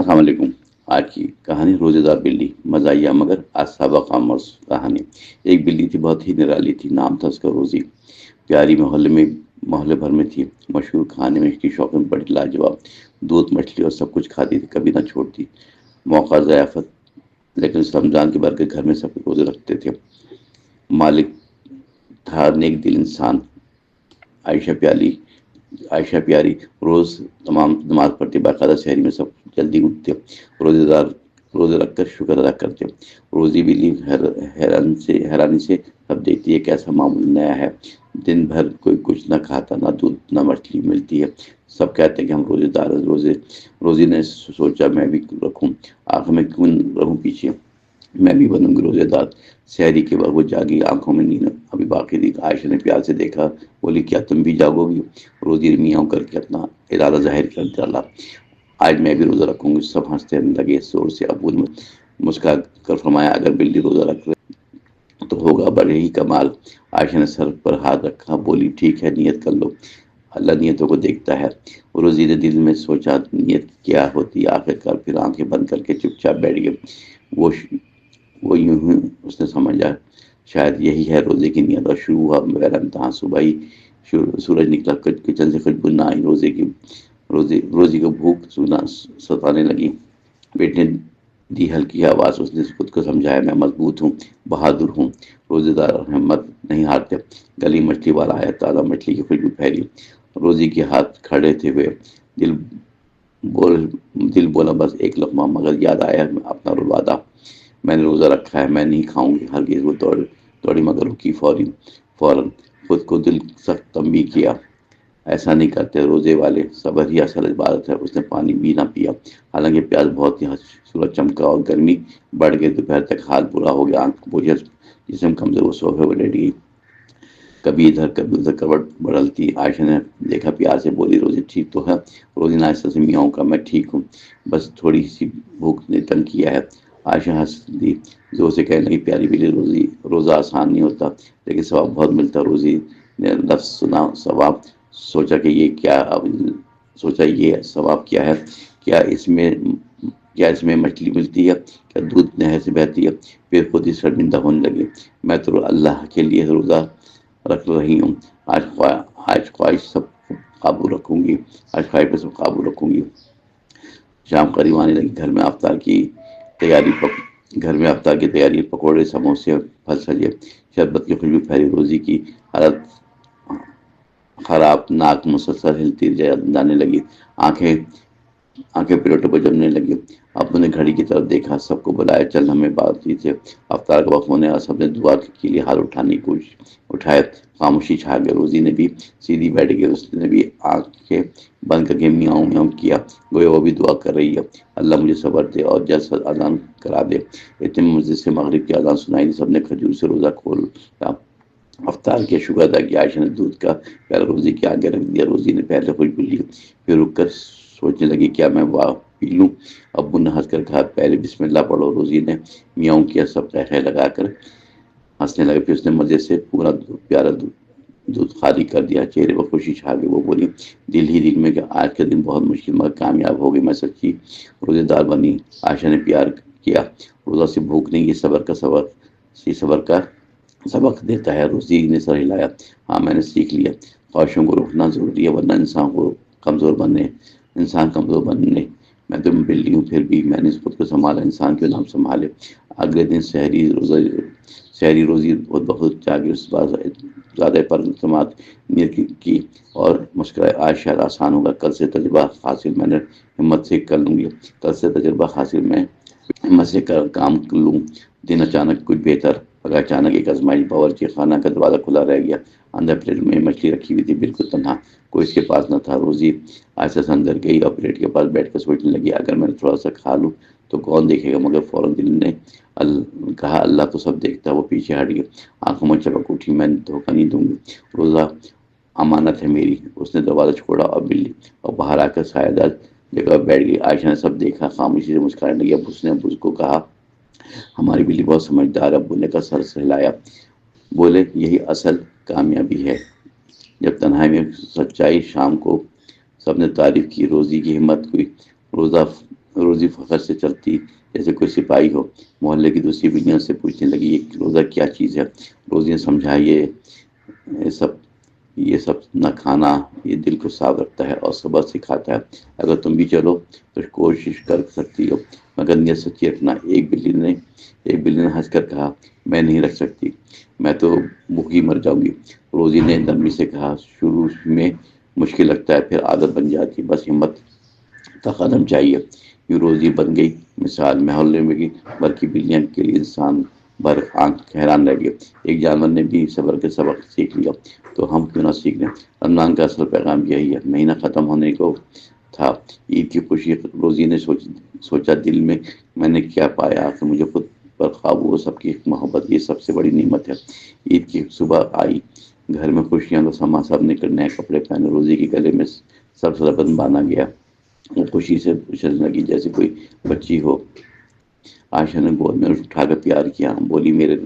السلام علیکم۔ آج کی کہانی روزے دار بلی، مزاحیہ مگر سبق آموز کہانی۔ ایک بلی تھی، بہت ہی نرالی تھی، نام تھا اس کا روزی۔ پیاری محلے بھر میں تھی، مشہور کھانے میں اس کی شوقین بڑی لاجواب، دودھ مچھلی اور سب کچھ کھاتی تھی، کبھی نہ چھوڑتی موقع ضیافت۔ لیکن اس رمضان کے برکت گھر میں سب روزے رکھتے تھے۔ مالک تھا نیک دل انسان، عائشہ پیاری عائشہ پیاری روز تمام نماز پڑھتے، باقاعدہ شہری میں سب جلدی اٹھتے، روزے دار روزے رکھ کر شکر ادا کرتے۔ روزی بلی حیرانی سے سب دیکھتی ہے، کیسا معمول نیا ہے، دن بھر کوئی کچھ نہ کھاتا، نہ دودھ نہ مچھلی ملتی ہے، سب کہتے ہیں کہ ہم روزے دار ہیں۔ روزی نے سوچا میں بھی رکھوں، آخر میں کیوں رہوں پیچھے، میں بھی بنوں گی روزے دار۔ شہری کے بعد وہ جاگی، آنکھوں میں نیند ابھی باقی تھی۔ عائشہ نے پیار سے دیکھا، بولی کیا تم بھی جاگو گی؟ روزی نے میاں کر کے اپنا ارادہ ظاہر کر ڈالا، آج میں بھی روزہ رکھوں گی۔ سب ہنستے لگے زور سے۔ ابو نے مسکرا کر فرمایا، اگر بلی روزہ رکھ رہے تو ہوگا بڑے ہی کمال۔ عائشہ نے سر پر ہاتھ رکھا، بولی ٹھیک ہے، نیت کر لو، اللہ نیتوں کو دیکھتا ہے۔ روزی نے دل میں سوچا نیت کیا ہوتی، آخر کار پھر آنکھیں بند کر کے چپ چاپ بیٹھ گئے۔ وہ یوں ہی اس نے سمجھا شاید یہی ہے روزے کی نیت، اور شروع ہوا میرا امتحان۔ صبح ہی سورج نکلا، کچن سے خوشبو نہ آئی، روزی کو بھوک ستانے لگی۔ بیٹے نے دی ہلکی آواز، اس نے خود کو سمجھایا، میں مضبوط ہوں، بہادر ہوں، روزے دار ہمت نہیں ہارتے۔ گلی مچھلی والا آیا، تازہ مچھلی کی خوشبو پھیلی، روزی کے ہاتھ کھڑے تھے ہوئے، دل دل بولا بس ایک لقمہ، مگر یاد آیا اپنا وعدہ، میں نے روزہ رکھا ہے، میں نہیں کھاؤں گی ہرگز۔ وہ دوڑی مگر رکی فوراً خود کو دل سخت تنبیہ کیا، ایسا نہیں کرتے روزے والے، صبر ہی اصل عبادت ہے۔ اس نے پانی بھی نہ پیا، حالانکہ پیاس بہت تھی۔ سورج چمکا اور گرمی بڑھ گئی، دوپہر تک حال برا ہو گیا، آنکھ بوجھل، جسم کمزور، وہ صوفے پر لیٹ گئی، کبھی ادھر کبھی ادھر کروٹ بدلتی۔ عائشہ نے دیکھا، پیار سے بولی، روزی ٹھیک تو ہے؟ روزی نے آہستہ سے میاؤں کا، میں ٹھیک ہوں، بس تھوڑی سی بھوک نے تنگ کیا ہے۔ عائشہ ہنس دی، زور سے کہنے لگی، پیاری بلی، روزہ آسان نہیں ہوتا، لیکن ثواب بہت ملتا۔ روزی نے لفظ سنا ثواب، سوچا یہ ثواب کیا ہے، کیا اس میں مچھلی ملتی ہے، کیا دودھ نہر سے بہتی ہے؟ پھر خود ہی شرمندہ ہونے لگی، میں تو اللہ کے لیے روزہ رکھ رہی ہوں، آج خواہش سب قابو رکھوں گی، پہ سب قابو رکھوں گی۔ شام قریب آنے لگی، گھر میں افطار کی تیاری، پکوڑے، سموسے، پھل سجے، شربت کی خوشبو پھیلی۔ روزی کی حالت خراب، ناک مسلسل ہلتی جانے لگی، آنکھیں پلٹوں پر جمنے لگی۔ ابو نے گھڑی کی طرف دیکھا، سب کو بلایا، چل ہمیں بات کی تھی، افطار کا وقت ہونے اور سب نے دعا کے لیے ہاتھ اٹھائے، خاموشی چھا گئی۔ روزی نے بھی سیدھی بیٹھ گئی، اس نے بھی آنکھیں بند کر کے میاؤں میاؤں کیا، گویا وہ بھی دعا کر رہی ہے، اللہ مجھے صبر دے اور جلد اذان کرا دے۔ اتنے میں مسجد سے مغرب کی اذان سنائی دی، سب نے کھجور سے روزہ کھولا، افطار کیا، شکر ادا کیا۔ عائشہ نے دودھ کا پیالہ روزی کے آگے رکھ دیا، روزی نے پہلے خوشبو لی، پھر رک کر سوچنے لگی، کیا میں پی لوں؟ ابو نے ہنس کر کہا، پہلے بسم اللہ پڑھو۔ روزی نے میاؤں کیا، سب قہقہے لگا کر ہنسنے لگے، پھر اس نے مزے سے پورا پیالہ دودھ خالی کر دیا، چہرے پر خوشی چھا گئی۔ وہ بولی دل ہی دل میں کہ آج کا دن بہت مشکل مگر کامیاب ہو گئی، میں سچی روزے دار بنی۔ عائشہ نے پیار کیا، روزہ سے بھوک نہیں، یہ صبر کا سبق دیتا ہے۔ روزی نے سر ہلایا، ہاں میں نے سیکھ لیا، خواہشوں کو روکنا ضروری ہے، ورنہ انسان کمزور بننے۔ میں تو بلی ہوں، پھر بھی میں نے خود کو سنبھالا، انسان کیوں نام سنبھالے۔ اگلے دن شہری روزی بہت جاگی، اس بار زیادہ پر اعتماد نیت کی اور مسکرائے، آج شاید آسان ہوگا، کل سے تجربہ حاصل میں ہمت سے کر لوں گی، ہمت سے کام کر لوں۔ دن اچانک کچھ بہتر لگا، اچانک ایک آزمائش، باورچی خانہ کا دروازہ کھلا رہ گیا، اندر پلیٹ میں مچھلی رکھی ہوئی تھی، بالکل تنہا، کوئی اس کے پاس نہ تھا۔ روزی آہستہ سے اندر گئی اور پلیٹ کے پاس بیٹھ کر سوچنے لگی، اگر میں تھوڑا سا کھا لوں تو کون دیکھے گا؟ مگر فوراً دل نے کہا، اللہ تو سب دیکھتا ہے۔ وہ پیچھے ہٹ گئی، آنکھوں میں چپک اٹھی، میں دھوکہ نہیں دوں گی، روزہ امانت ہے میری۔ اس نے دروازہ چھوڑا اور باہر آ کر سایہ دار جگہ پر بیٹھ گئی۔ عائشہ نے سب دیکھا، خاموشی سے مسکرانے لگی۔ ابو کو کہا، ہماری بلی بہت سمجھدار ہے۔ ابو نے کا سر ہلایا، بولے یہی اصل کامیابی ہے، جب تنہائی میں سچائی۔ شام کو سب نے تعریف کی، روزی کی ہمت ہوئی، روزہ روزی فخر سے چلتی جیسے کوئی سپاہی ہو۔ محلے کی دوسری بلیاں سے پوچھنے لگی یہ روزہ کیا چیز ہے؟ روزی نے سمجھائی یہ سب یہ سب نہ کھانا یہ دل کو صاف رکھتا ہے اور صبر سکھاتا ہے۔ اگر تم بھی چلو تو کوشش کر سکتی ہو، مگر نیت سچی رکھنا۔ ایک بلی نے ہنس کر کہا میں نہیں رکھ سکتی، میں تو بھوکی مر جاؤں گی۔ روزی نے نرمی سے کہا شروع میں مشکل لگتا ہے پھر عادت بن جاتی ہے، بس ہمت کا قدم چاہیے۔ یوں روزی بن گئی مثال محلے میں کی بلکہ بلیاں کے لیے انسان بھر آنکھ حیران رہ گئے۔ ایک جانور نے بھی صبر کے سبق سیکھ لیا تو ہم کیوں نہ سیکھ لیں۔ رمضان کا اصل پیغام یہی ہے، مہینہ ختم ہونے کو تھا، عید کی خوشی۔ روزی نے سوچا دل میں نے کیا پایا کہ مجھے خود پر قابو، سب کی محبت، یہ سب سے بڑی نعمت ہے۔ عید کی صبح آئی، گھر میں خوشیاں کا سما، سب نے نئے کپڑے پہنے، روزی کے گلے میں سب سے ربن باندھا گیا۔ وہ خوشی سے پوچھنے لگی جیسے کوئی بچی ہو۔ عائشہ نے گود میں اٹھا کر پیار کیا، بولی میرے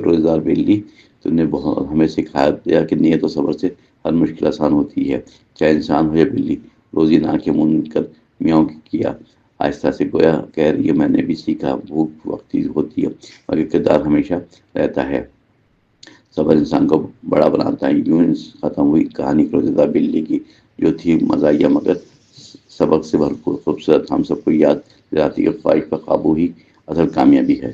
روزہ دار بلی، تم نے ہمیں سکھا دیا کہ نیت و صبر سے ہر مشکل آسان ہوتی ہے، چاہے انسان ہو یا بلی۔ روزی نے آنکھیں موند کر میاؤں کیا، آہستہ سے گویا کہہ رہی ہے میں نے بھی سیکھا، بھوک وقتی ہوتی ہے مگر کردار ہمیشہ رہتا ہے، صبر انسان کو بڑا بناتا ہے۔ یوں ختم ہوئی کہانی روزہ دار بلی کی، جو تھی مزاحیہ مگر سبق سے بھرپور، خوبصورت، ہم سب کو یاد دلاتی ہے خواہش پر قابو ہی اصل کامیابی ہے۔